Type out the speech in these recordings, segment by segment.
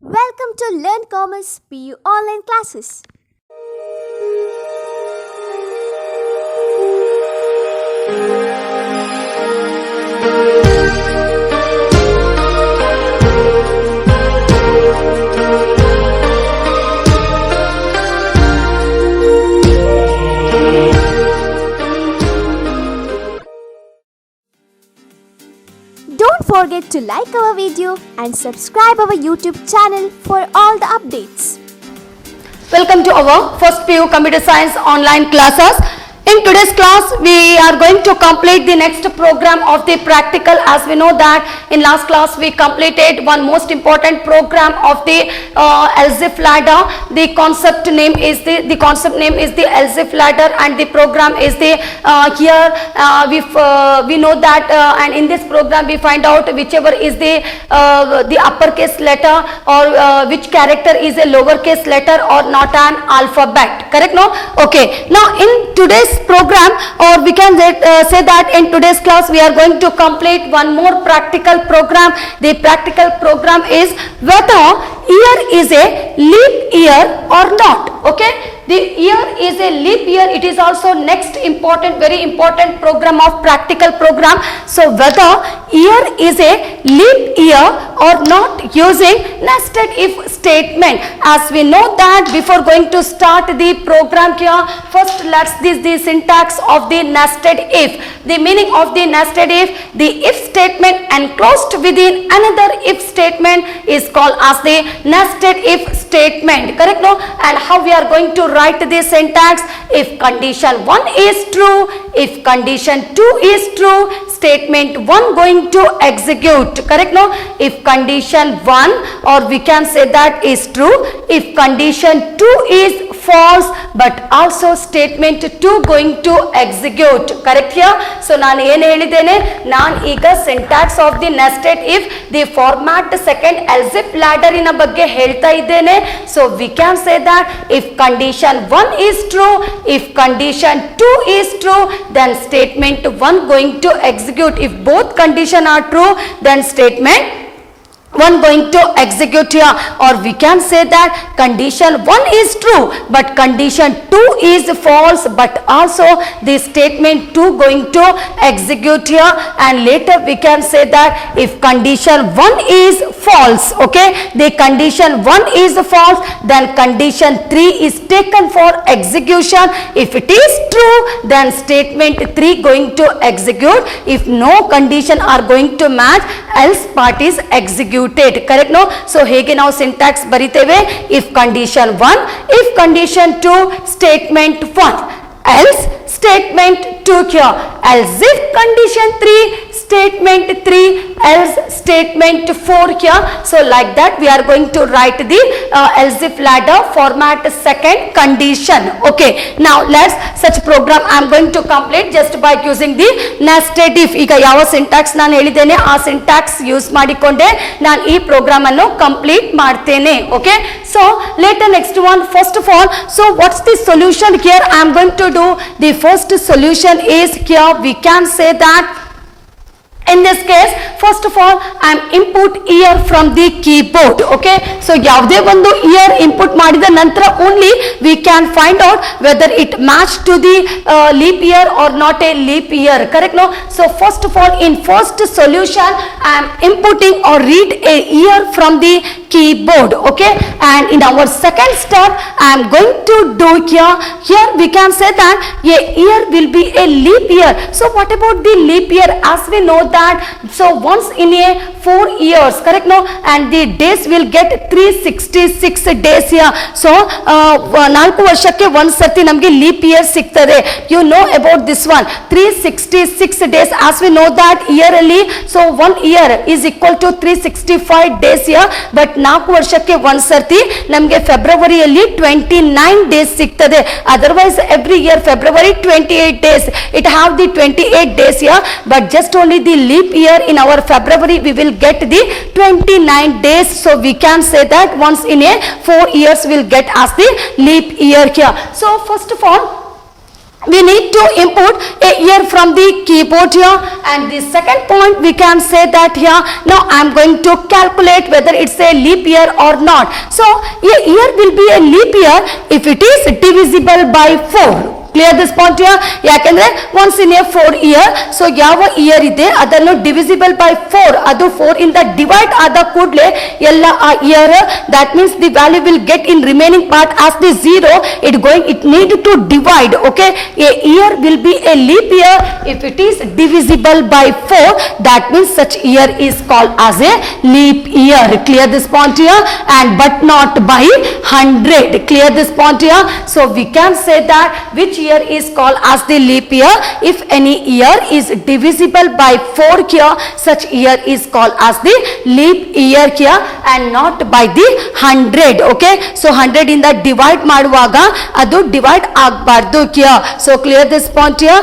Welcome to Learn Commerce PU online classes. Don't forget to like our video and subscribe our YouTube channel for all the updates. Welcome to our first PU Computer Science online classes. In today's class, we are going to complete the next program of the practical. As we know that in last class we completed one most important program of the ELSIF ladder. The concept name is the ELSIF ladder, and the program is the we know that and in this program we find out whichever is the uppercase letter or which character is a lowercase letter or not an alphabet. Correct? No? Okay. Now in today's program, or we can say that in today's class we are going to complete one more practical program. The practical program is whether year is a leap year or not. Okay, the year is a leap year. It is also next important, very important program of practical program. So whether year is a leap year or not, using nested if statement. As we know that before going to start the program here, first let's see the syntax of the nested if. The meaning of the nested if: the if statement enclosed within another if statement is called as the nested if statement. Correct? No? And how we are going to write the syntax: if condition 1 is true, if condition 2 is true, statement 1 going to execute. Correct? No? If condition 1, or we can say that, is true, if condition 2 is false, but also statement 2 going to execute. Correct here? So ನಾನು ಏನು ಹೇಳಿದ್ದೇನೆ, ನಾನು ಈಗ syntax of the nested if, the format second ELSIF ladder ಇನ ಬಗ್ಗೆ ಹೇಳ್ತಾ ಇದ್ದೇನೆ. So we can say that if condition 1 is true, if condition 2 is true, then statement 1 going to execute. If both condition are true, then statement 1 going to execute here. Or we can say that condition 1 is true but condition 2 is false, but also the statement 2 going to execute here. And later we can say that if condition 1 is false, okay, the condition 1 is false, then condition 3 is taken for execution. If it is true, then statement 3 going to execute. If no condition are going to match, else part is executed. Correct? No? So ಹೇಗೆ ನಾವು syntax ಬರಿತೇವೆ: if condition 1, if condition 2, statement 1, else statement 2 here, else if condition 3, statement 3, else statement 4 here. So like that we are going to write the ELSIF ladder format second condition. Okay, now let's such program I am going to complete just by using the nested if. ಈಗ ಯಾವ syntax ನಾನು ಹೇಳಿದ್ದೇನೆ ಆ syntax use ಮಾಡಿಕೊಂಡೆ ನಾನು ಈ program ಅನ್ನು complete ಮಾಡ್ತೇನೆ. Okay, so later next one, first of all, so what's the solution here I am going to do? The first solution is here, we can say that in this case, first of all, I am input year from the keyboard. Okay, so ಯಾವುದೇ ಒಂದು year input ಮಾಡಿದ ನಂತರ only we can find out whether it matched to the leap year or not a leap year. Correct? No? So first of all, in first solution, I am inputting or read a year from the keyboard. Okay, and in our second step, I am going to do here we can say that a year will be a leap year. So what about the leap year? As we know that, so once in a 4 years, correct? No? And the days will get 366 days here. So 4 ವರ್ಷಕ್ಕೆ ಒಂದು ಸರ್ತಿ ನಮಗೆ leap year ಸಿಗ್ತದೆ. You know about this one, 366 days. As we know that yearly, so 1 year is equal to 365 days here. But 4 ವರ್ಷಕ್ಕೆ ಒಂದು ಸರ್ತಿ ನಮಗೆ ಫೆಬ್ರವರಿಯಲ್ಲಿ 29 days ಸಿಗ್ತದೆ. Otherwise every year February 28 days. It have the 28 days here, but just only the leap year in our February we will get the 29 days. So we can say that once in a 4 years we'll get as the leap year here. So first of all, we need to input a year from the keyboard here, and the second point we can say that here now I am going to calculate whether it's a leap year or not. So a year will be a leap year if it is divisible by 4. Clear this point here? ಯಾಕೆಂದ್ರೆ once in a 4 year, so ಯಾವ year ಇದೆ ಅದನ್ನು divisible by 4, ಅದು 4 ಇಂದ divide ಆದ ಕೂಡಲೇ ಎಲ್ಲ ಆ year, that means the value will get in remaining part as the 0, it need to divide. Okay, a year will be a leap year if it is divisible by 4, that means such year is called as a leap year. Clear this point here? And but not by 100. Clear this point here? So we can say that which year is called as the leap year if any year is divisible by 4 here, such year is called as the leap year here and not by the 100. Okay, so 100 ಇಂದ divide ಮಾಡುವಾಗ ಅದು divide ಆಗಬಾರದು here. So clear this point here?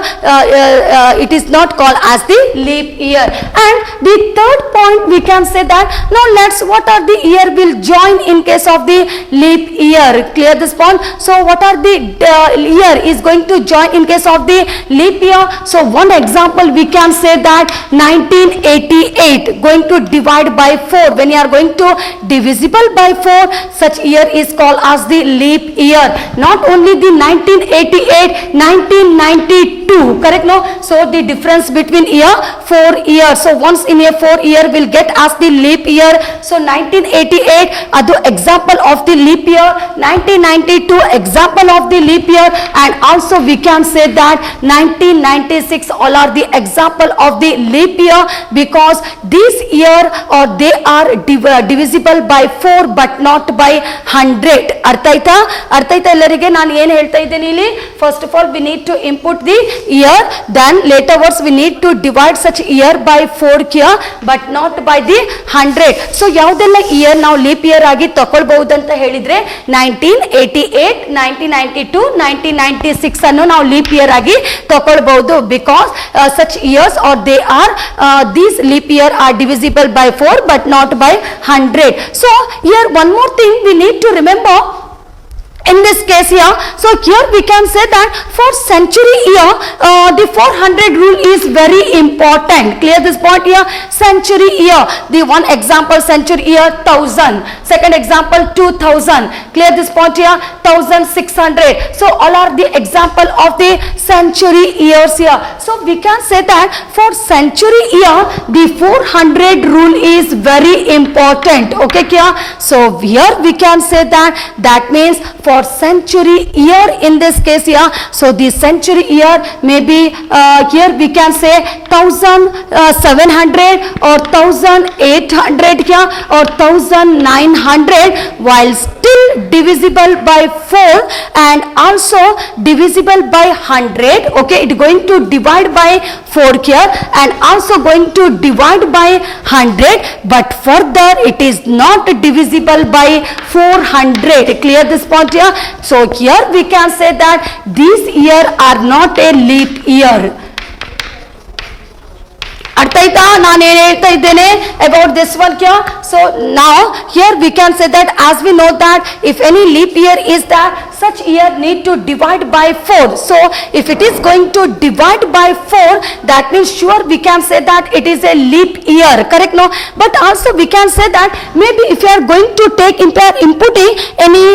It is not called as the leap year. And the third point we can say that now let's what are the year will join in case of the leap year. Clear this point? So what are the year is going to join in case of the leap year? So one example we can say that 1988 going to divide by 4. When you are going to divisible by 4, such year is called as the leap year. Not only the 1988, 1992, correct? No, so the difference between year 4 years, so once in a 4 year will get as the leap year. So 1988 adu example of the leap year, 1992 example of the leap year, and also we can say that 1996 all are the example of the leap year because this year or they are divisible by 4 but not by 100. ಅರ್ಥ ಆಯ್ತಾ ಎಲ್ಲರಿಗೆ ನಾನು ಏನು ಹೇಳ್ತಾ ಇದ್ದೇನೆ ಇಲ್ಲಿ? First of all we need to input the year, then later words we need to divide such year by 4 here but not by the 100. So ಯಾವುದೆಲ್ಲ year ನಾವು leap year ಆಗಿ ತಗೊಳ್ಬಹುದು ಅಂತ ಹೇಳಿದ್ರೆ 1988, 1992, 1996 ಅನ್ನು ನಾವು leap year ಆಗಿ ತಗೊಳ್ಬಹುದು because such years or they are these leap year are divisible by 4 but not by 100. So here one more thing we need to remember in this case here. So here we can say that for century year the 400 rule is very important. Clear this point here? Century year, the one example century year 1000, second example 2000. Clear this point here? 1600. So all are the example of the century years here. So we can say that for century year the 400 rule is very important. Okay here? So here we can say that means for century year in this case here, so the century year may be here we can say 1700 or 1800 here or 1900, while still divisible by 4 and also divisible by 100. Okay, it going to divide by 4 here and also going to divide by 100, but further it is not divisible by 400. Clear this point here? So here we can say that these year are not a leap year. ಅರ್ಥ ಆಯ್ತಾ ನಾನು ಏನು ಹೇಳ್ತಾ ಇದ್ದೇನೆ about this one here? So now here we can say that as we know that if any leap year is that such year need to divide by 4. So if it is going to divide by 4, that means sure we can say that it is a leap year, correct? No, but also we can say that maybe if you are going to take inputting any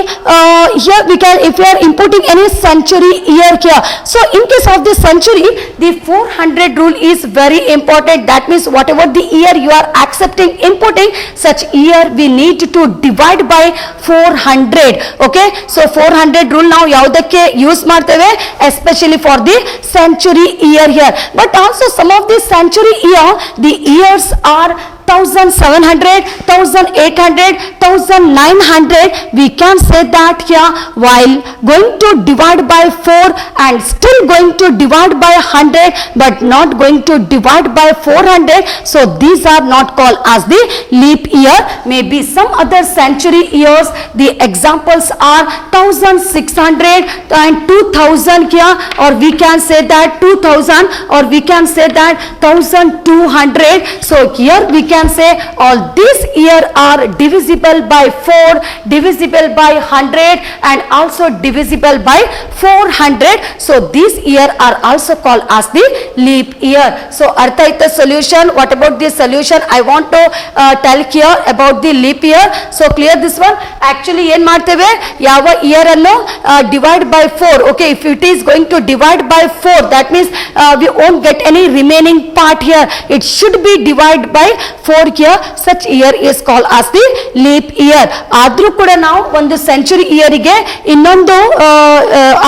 here we can, if you are inputting any century year here, so in case of the century the 400 rule is very important. That means whatever the year you are accepting inputting, such year we need to divide by 400. Okay, so 400 rule ನಾವು ಯಾವುದಕ್ಕೆ use ಮಾಡ್ತೇವೆ? Especially for the century year here. But also some of the century year the years are 1700, 1800, 1900. We can say that here while going to divide by 4 and still going to divide by 100 but not going to divide by 400. So these are not called as the leap year. Maybe some other century years the examples are 1600 and 2000 here, or we can say that 2000, or we can say that 1200. So here we can can say all these year are divisible by 4, divisible by 100 and also divisible by 400. So these year are also called as the leap year. So artha aita solution. What about the solution? I want to tell here about the leap year. So clear this one. Actually ಏನ್ ಮಾಡ್ತೇವೆ ಯಾವ year ಅನ್ನು divide by 4. Okay, if it is going to divide by 4, that means we won't get any remaining part here. It should be divided by 4 here. Such year is called as the leap year. ಆದ್ರೂ ಕೂಡ ನಾವು ಒಂದು century ಇಯರಿಗೆ ಇನ್ನೊಂದು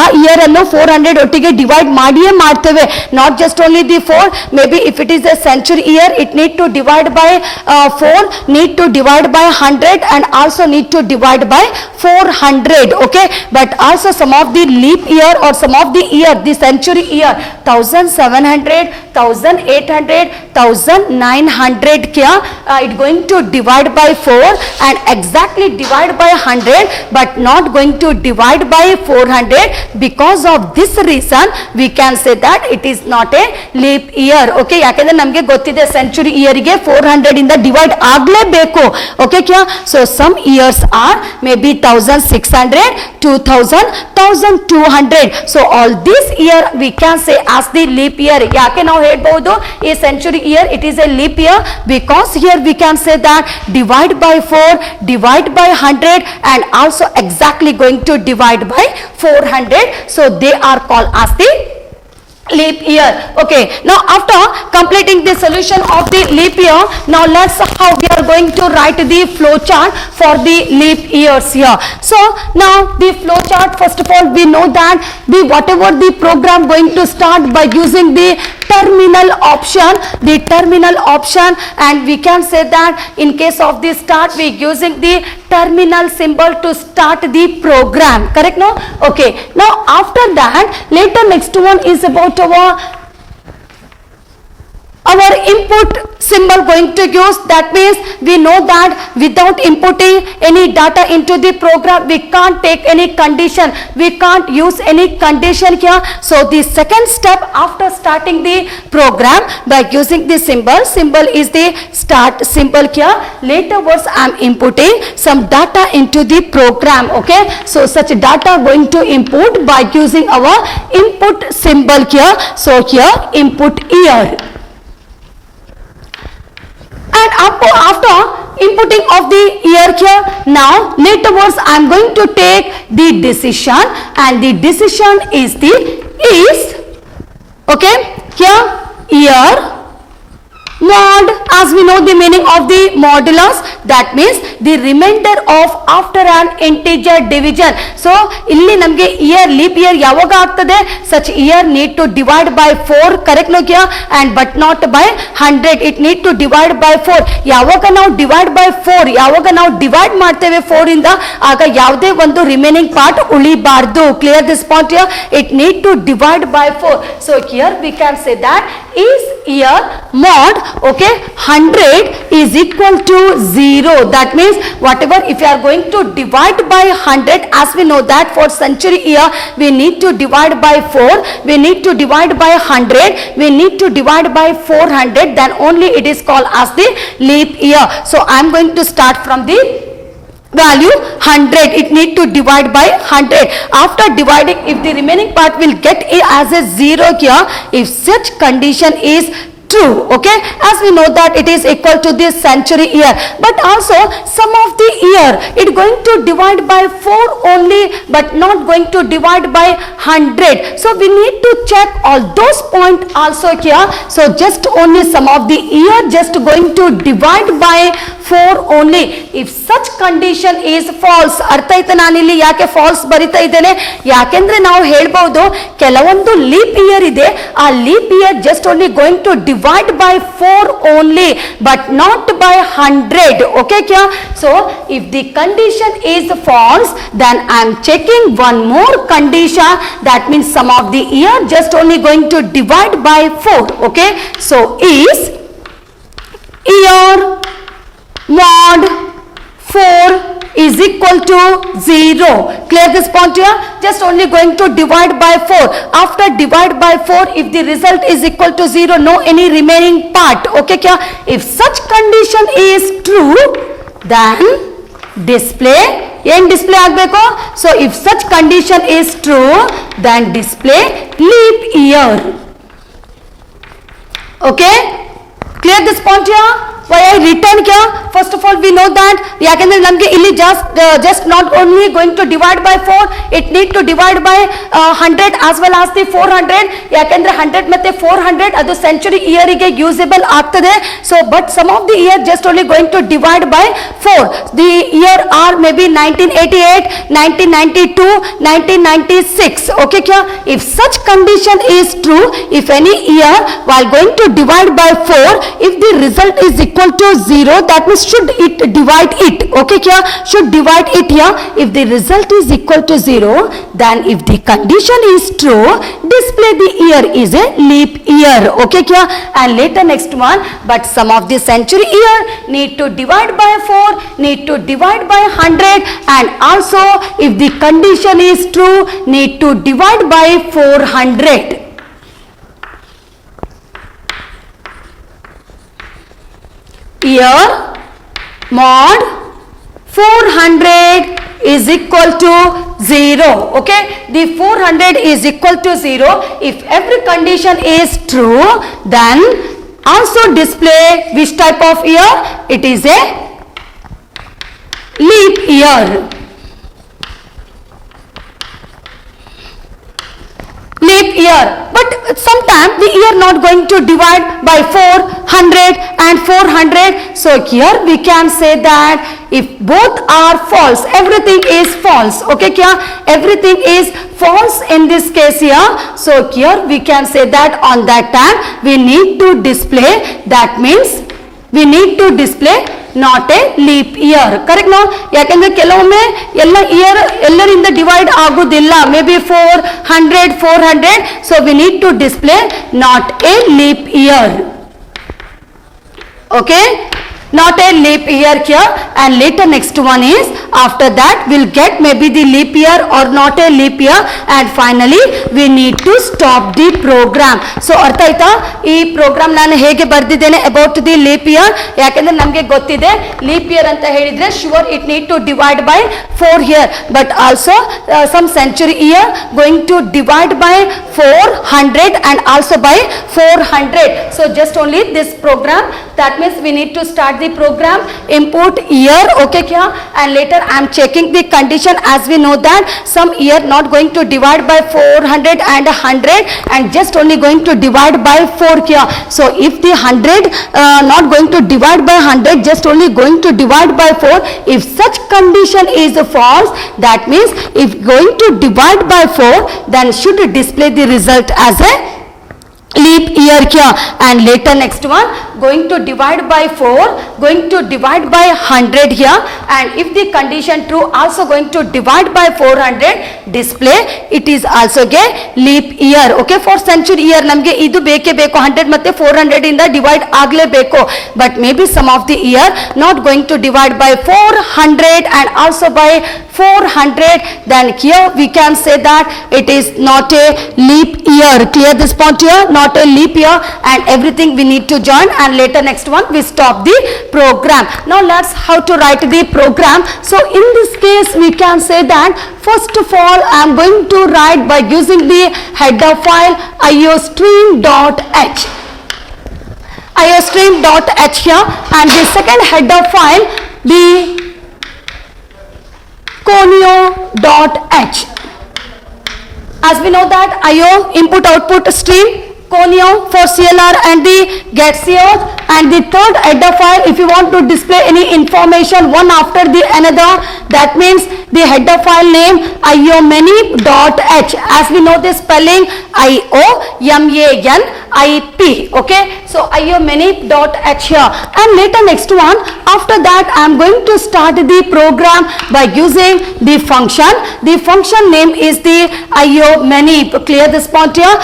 ಆ year ಅನ್ನು 400 ಒಟ್ಟಿಗೆ divide ಮಾಡಿಯೇ ಮಾಡ್ತೇವೆ. Not just only the 4, may B if it is a century year it need to divide by 4, need to divide by 100 and also need to divide by 400. Okay, but also some of the leap year or some of the year, the century year 1700, 1800, 1900 kya it going to divide by 4 and exactly divide by 100 but not going to divide by 400. Because of this reason we can say that it is not a leap year. Okay, ಯಾಕಂದ್ರೆ ನಮಗೆ ಗೊತ್ತಿದೆ century year ಗೆ 400 ಇಂದ divide ಆಗಲೇಬೇಕು. Okay ಕ್ಯಾ? So some years are maybe 1600, 2000, 1200. So all this year we can say as the leap year. ಯಾಕೆ ನಾವು ಹೇಳ್ಬಹುದು ಈ century year it is a leap year? Because here we can say that divide by 4, divide by 100 and also exactly going to divide by 400. So they are called as the leap year. Okay, now after completing the solution of the leap year, now let's how we are going to write the flow chart for the leap years here. So now the flow chart, first of all we know that the whatever the program going to start by using the terminal option, and we can say that in case of the start we using the terminal symbol to start the program, correct? No? Okay, now after that later next one is about our input symbol going to use. That means we know that without inputting any data into the program we can't take any condition, we can't use any condition here. So the second step after starting the program by using the symbol is the start symbol here. Later words I am inputting some data into the program. Okay, so such data going to input by using our input symbol here. So here input year. And after inputting of the year here, now later words I am going to take the decision and the decision is okay here year mod, as we know the meaning of the modulus, that means the remainder of after an integer division. So ಇಲ್ಲಿ ನಮಗೆ year leap year ಯಾವಾಗ ಆಗ್ತದೆ? Such year need to divide by 4, correct no kya? And but not by 100, it need to divide by 4. ಯಾವಾಗ ನಾವು divide by 4, ಯಾವಾಗ ನಾವು divide ಮಾಡ್ತೇವೆ 4 ಇಂದ ಆಗ ಯಾವುದೇ ಒಂದು remaining part ಉಳಿಬಾರ್ದು. Clear this point here? It need to divide by 4. So here we can say that is year mod, okay, 100 is equal to 0. That means whatever if you are going to divide by 100, as we know that for century year we need to divide by 4, we need to divide by 100, we need to divide by 400, then only it is called as the leap year. So I am going to start from the value 100, it need to divide by 100. After dividing, if the remaining part will get as a 0 here, if such condition is true, okay, as we know that it is equal to this century year, but also some of the year it going to divide by 4 only but not going to divide by 100. So we need to check all those point also here. So just only some of the year just going to divide by 4 only. If such condition is false, ಅರ್ಥ ಆಯ್ತಾ ನಾನಿಲ್ಲಿ ಯಾಕೆ falls ಬರಿತಾ ಇದ್ದೇನೆ? ಯಾಕೆಂದ್ರೆ ನಾವು ಹೇಳ್ಬಹುದು ಕೆಲವೊಂದು ಲೀಪ್ ಇಯರ್ ಇದೆ, ಆ leap year just only going to divide by 4 only but not by 100. Okay kya? So if the condition is false, then I am checking one more condition, that means some of the year just only going to divide by 4. Okay, so is year mod 4 is equal to 0. Clear this point here? Just only going to divide by 4. After divide by 4, if the result is equal to 0, no any remaining part. Okay kya? If such condition is true, then display ಏನ್ display ಆಗಬೇಕು? So if such condition is true then display leap year. Okay, clear this point ಯಾ? Why I written here? First of all, we know that ಯಾಕಂದ್ರೆ ನಮಗೆ ಇಲ್ಲಿ just not only going to divide by 4, it need to divide by 100 as well as the 400. ಯಾಕಂದ್ರೆ 100 ಮತ್ತೆ 400 ಅದು century year ಗೆ usable ಆಗ್ತದೆ. So but some of the year just only going to divide by 4. The year are maybe 1988, 1992, 1996. Okay kya? If such condition is true, if any year while going to divide by 4, if the result is equal to 0, that means should it divide it. Okay kya? Should divide it here. If the result is equal to 0, then if the condition is true, display the year is a leap year. Okay kya? And later next one, but some of the century year need to divide by 4, need to divide by 100, and also if the condition is true, need to divide by 400. Year mod 400 is equal to 0. Okay, the 400 is equal to 0. If every condition is true, then also display which type of year? It is a leap year. Leap year, but sometimes the year not going to divide by 400 and 400. So here we can say that if both are false, everything is false. Okay kya? Everything is false in this case here. So here we can say that on that time we need to display, that means we need to display not a leap year. Correct no? ಯಾಕಂದ್ರೆ ಕೆಲವೊಮ್ಮೆ ಎಲ್ಲ year ಎಲ್ಲರಿಂದ divide ಆಗುದಿಲ್ಲ, may be 400. So we need to display not a leap year. Okay, not a leap year here. And later next one is, after that we'll get maybe the leap year or not a leap year, and finally we need to stop the program. So ಅರ್ಥ ಆಯ್ತಾ? ಈ program ನಾನು ಹೇಗೆ ಬರ್ದಿದ್ದೇನೆ about the leap year? ಯಾಕಂದ್ರೆ ನಮಗೆ ಗೊತ್ತಿದೆ leap year ಅಂತ ಹೇಳಿದ್ರೆ sure it need to divide by 4 here, but also some century year going to divide by 400 and also by 400. So just only this program, that means we need to start the program, input year. Okay kya? And later I am checking the condition, as we know that some year not going to divide by 400 and 100 and just only going to divide by 4 kya? So if the 100 not going to divide by 100, just only going to divide by 4, if such condition is false, that means if going to divide by 4, then should display the result as a leap year kya? And later next one, going to divide by 4, going to divide by 100 here, and if the condition true, also going to divide by 400, display it is also a leap year. Okay, for century year ನಮಗೆ ಇದು ಬೇಕೇ ಬೇಕು, 100 ಮತ್ತೆ 400 ಇಂದ divide ಆಗಲೇಬೇಕು. But maybe some of the year not going to divide by 400 and also by 400, then here we can say that it is not a leap year. Clear this point here? Not a leap year, and everything we need to join, and later next one we stop the program. Now let's how to write the program. So in this case we can say that first of all I am going to write by using the header file iostream.h. iostream.h here, and the second header file the conio.h. As we know that IO input output stream, conio for CLR and the get COs, and the third header file if you want to display any information one after the another, that means the header file name iomany.h. As we know the spelling IOMANIP. Okay, so iomany.h here, and later next one, after that I am going to start the program by using the function. The function name is the iomany. Clear this point here?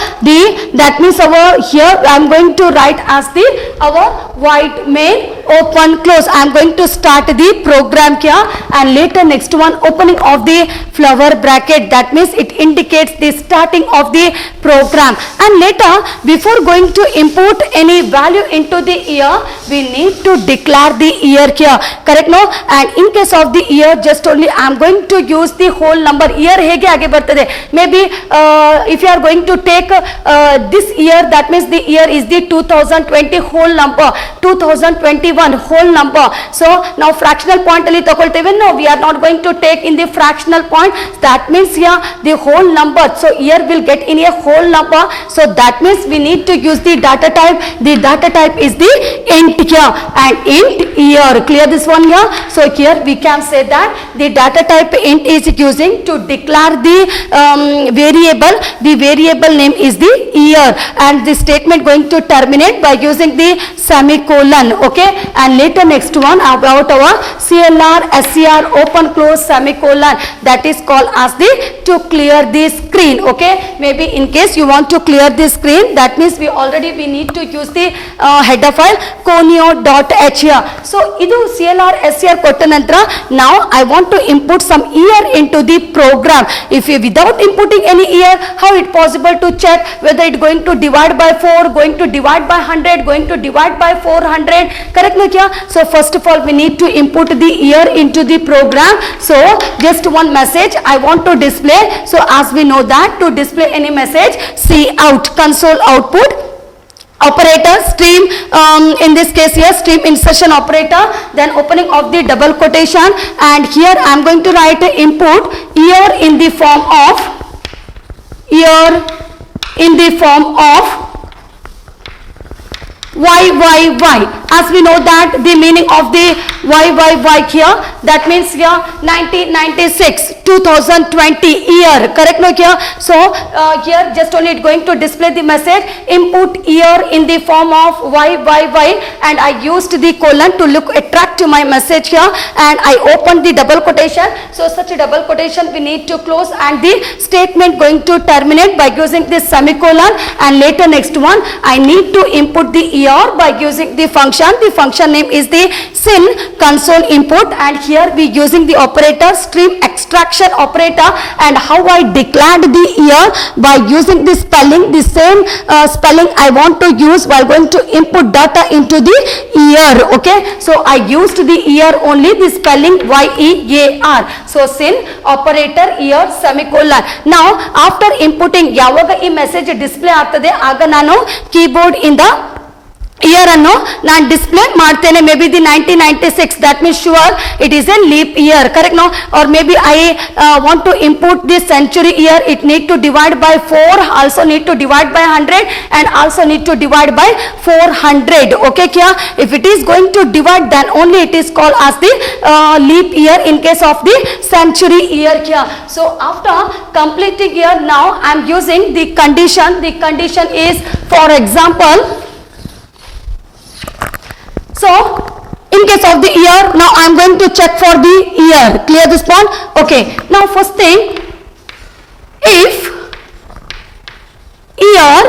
That means our here I am going to write as the our void main. open, close. I am going to start the program here, and later next one opening of the flower bracket. That means it indicates the starting of the program. And later, before going to input any value into the year, we need to declare the year here. Correct no? And in case of the year, just only I am going to use the whole number. Year ಹೇಗೆ ಆಗೆ ಬರ್ತದೆ? Maybe if you are going to take this year, that means the year is the 2020 whole number, 2021 whole number. So now fractional point ಅಲ್ಲಿ ತಗೊಳ್ತೇವೆ. No, we are not going to take in the fractional point. That means here the whole number. So year will get in a whole number. So that means we need to use the data type. The data type is the int here, and int year. Clear this one here? So here we can say that the data type int is using to declare the variable. The variable name is the year, and the statement going to terminate by using the semicolon. Okay, and later next one about our CLR SCR open close semicolon, that is called as the to clear the screen. Okay, maybe in case you want to clear the screen, that means we need to use the header file conio.h here. So idu CLR SCR kotta nantra, now I want to input some year into the program. If you without inputting any year, how it possible to check whether it going to divide by 4, going to divide by 100, going to divide by 400? Correct no kya? So first of all we need to input the year into the program. So just one message I want to display. So as we know that to display any message, see out console output operator stream, in this case here stream insertion operator, then opening of the double quotation, and here I am going to write input year in the form of year in the form of YYY. As we know that the meaning of the YYY here, that means here 1996 2020 year. Correct no here? So here just only it going to display the message input year in the form of YYY, and I used the colon to look attract to my message here, and I opened the double quotation. So such a double quotation we need to close, and the statement going to terminate by using this semicolon, and later next one I need to input the year by using the function. The function name is the sin console input, and here we using the operator stream extraction operator. And how I declared the year by using the spelling, the same spelling I want to use while going to input data into the year. Okay, so I used the year only, the spelling YEAR. So sin operator year semicolon. Now after inputting ಯಾವಾಗ ಈ message display ಆಗ್ತದೆ ಆಗ ನಾನು keyboard ಇಂದ year ಅನ್ನು ನಾನು display ಮಾಡ್ತೇನೆ. Maybe the 1996, that means sure it is a leap year. Correct no? Or maybe I want to input the century year, it need to divide by 4, also need to divide by 100, and also need to divide by 400. Okay kya? If it is going to divide, then only it is called as the leap year in case of the century year kya. So after completing year, now I am using the condition. The condition is, for example, so in case of the year, now I am going to check for the year. Clear this point? Okay. Now first thing, if year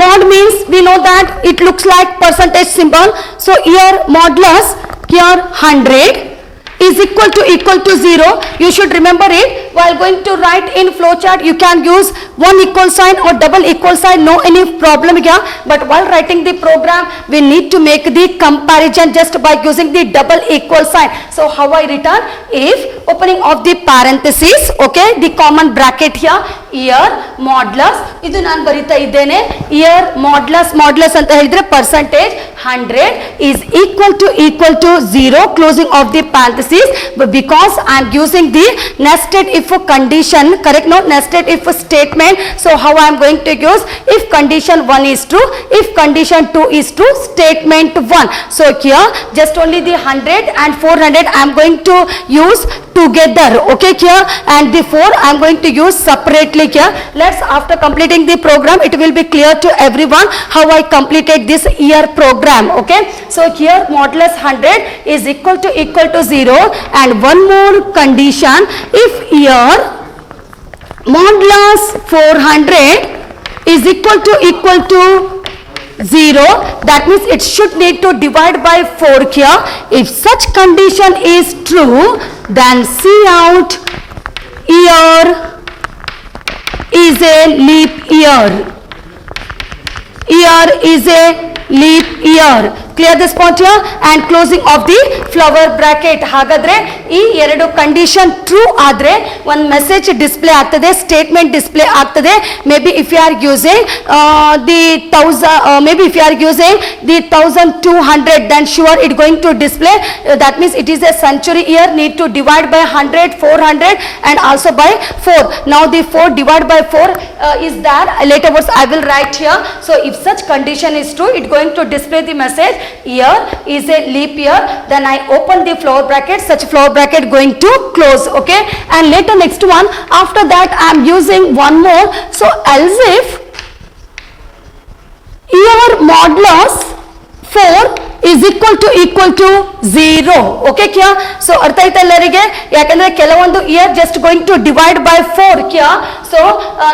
mod means we know that it looks like percentage symbol. So year modulus here 100 is equal to 0. You should remember it. While going to write in flowchart, you can use one equal sign or double equal sign, no any problem here. But while writing the program, we need to make the comparison just by using the double equal sign. So how I return? If opening of the parenthesis, okay, the common bracket here, year modulus, idu nan barita idene, year modulus anta helidre percentage 100 is equal to 0, closing of the parenthesis. But because I am using the nested if condition, correct no? Nested if statement. So how I am going to use? If condition 1 is true, if condition 2 is true, statement 1. So here just only the 100 and 400 I am going to use together. Okay here, and the 4 I am going to use separately here. Let's after completing the program, it will be clear to everyone how I completed this year program. Okay, so here modulus 100 is equal to 0, and one more condition, if year modulus 400 is equal to 0, that means it should need to divide by 4 here. If such condition is true, then see out year is a leap year. Year is a leap year. Clear this point here? And closing of the flower bracket. ಹಾಗಾದ್ರೆ ಈ ಎರಡು condition true ಆದ್ರೆ ಒಂದು message display ಆಗ್ತದೆ, statement display ಆಗ್ತದೆ. May be if you are using the 1200, then sure it going to display. That means it is a century year, need to divide by 100, 400 and also by 4. Now the 4 divided by 4 is there. Later words I will write here. So if such condition is true, it going to display the message year is a leap year. Then I open the flower bracket, such flower bracket going to close. Okay, and later next one, after that I am using one more. So else if year modulus 4 is equal to 0. Okay kya? So ಅರ್ಥ ಆಯ್ತಾ ಎಲ್ಲರಿಗೆ? ಯಾಕಂದ್ರೆ ಕೆಲವೊಂದು year just going to divide by 4 kya? So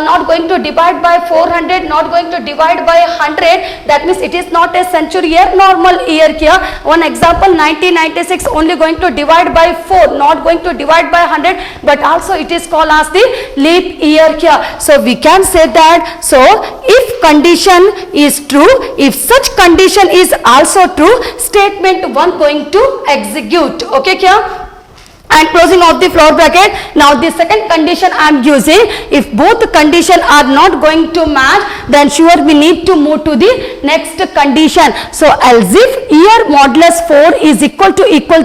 not going to divide by 400, not going to divide by 100. That means it is not a century year, normal year kya? One example, 1996 only going to divide by 4, not going to divide by 100, but also it is called as the leap year kya? So we can say that. So if condition is true, if such condition is also true, statement 1 going to execute. Okay kya? And closing of the flower bracket. Now the second condition I am using, if both condition are not going to match, then sure we need to move to the next condition. So else if year modulus 4 is equal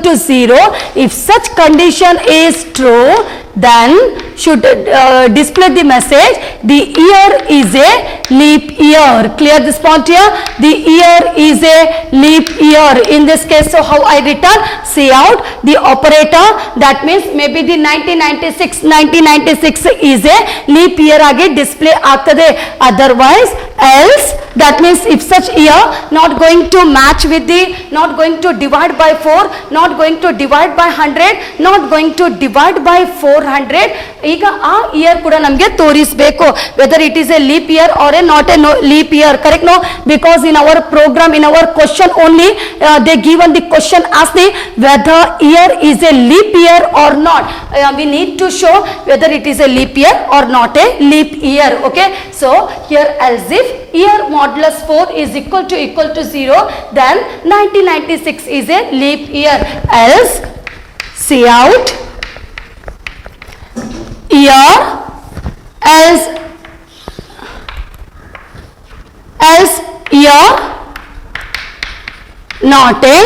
to 0, if such condition is true, then should display the message the year is a leap year. Clear this point here? The year is a leap year. In this case, so how I return? See out the operator. That means maybe the 1996 is a leap year age display ಆಗ್ತದೆ. Otherwise else, that means if such year not going to match with the, not going to divide by 4, not going to divide by 100, not going to divide by 400, ಈಗ ಆ year ಕೂಡ ನಮಗೆ ತೋರಿಸಬೇಕು, whether it is a leap year or a not a leap year. Correct no? Because in our program, in our question only they given the question as the whether year is a leap year or not. We need to show whether it is a leap year or not a leap year. Okay, so here else if year modulus 4 is equal to 0, then 1996 is a leap year. Else see out year else year not a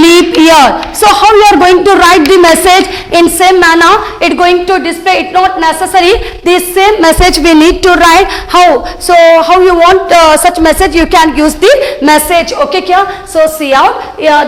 leap year. So how you are going to write the message in same manner? It going to display, it not necessary the same message we need to write. How? So how you want such message, you can use the message. Okay kya? So see out,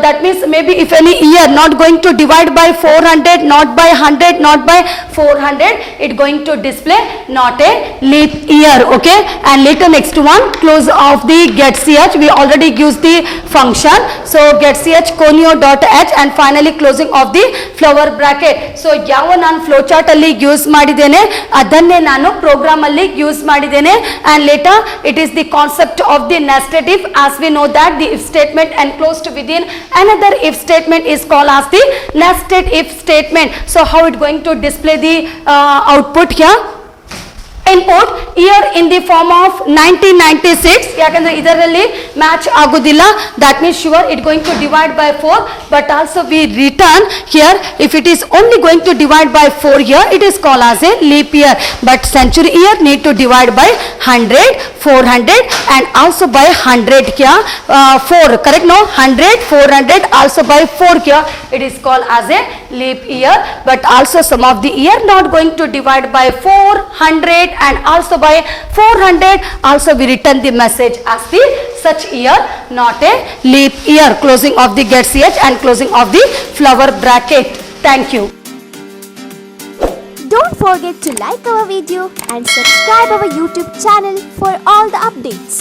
that means maybe if any year not going to divide by 400, not by 100, not by 400, it going to display not a leap year. Okay, and later next one, close of the getch, we already used the function. So getch conio.h and finally closing of the flower bracket. So ಯಾವ ನಾನು flow chart ಅಲ್ಲಿ use ಮಾಡಿದ್ದೇನೆ ಅದನ್ನೇ ನಾನು program ಅಲ್ಲಿ use ಮಾಡಿದ್ದೇನೆ. and later it is the concept of the nested if, as we know that the if statement enclosed within another if statement is called as the nested if statement. So how it going to display the output here? Input year in the form of 1996, ಯಾಕಂದ್ರೆ ಇದರಲ್ಲಿ match ಆಗುದಿಲ್ಲ. that means sure it going to divide by 4, but also we return here if it is only going to divide by 4 here, it is called as a leap year. But century year need to divide by 100, 400 and also by 100 here, 4, correct no? 100, 400 also by 4 here, it is called as a leap year. But also some of the year not going to divide by 400 and also by 400, also we return the message as the such year not a leap year. Closing of the getch and closing of the flower bracket. Thank you. Don't forget to like our video and subscribe our YouTube channel for all the updates.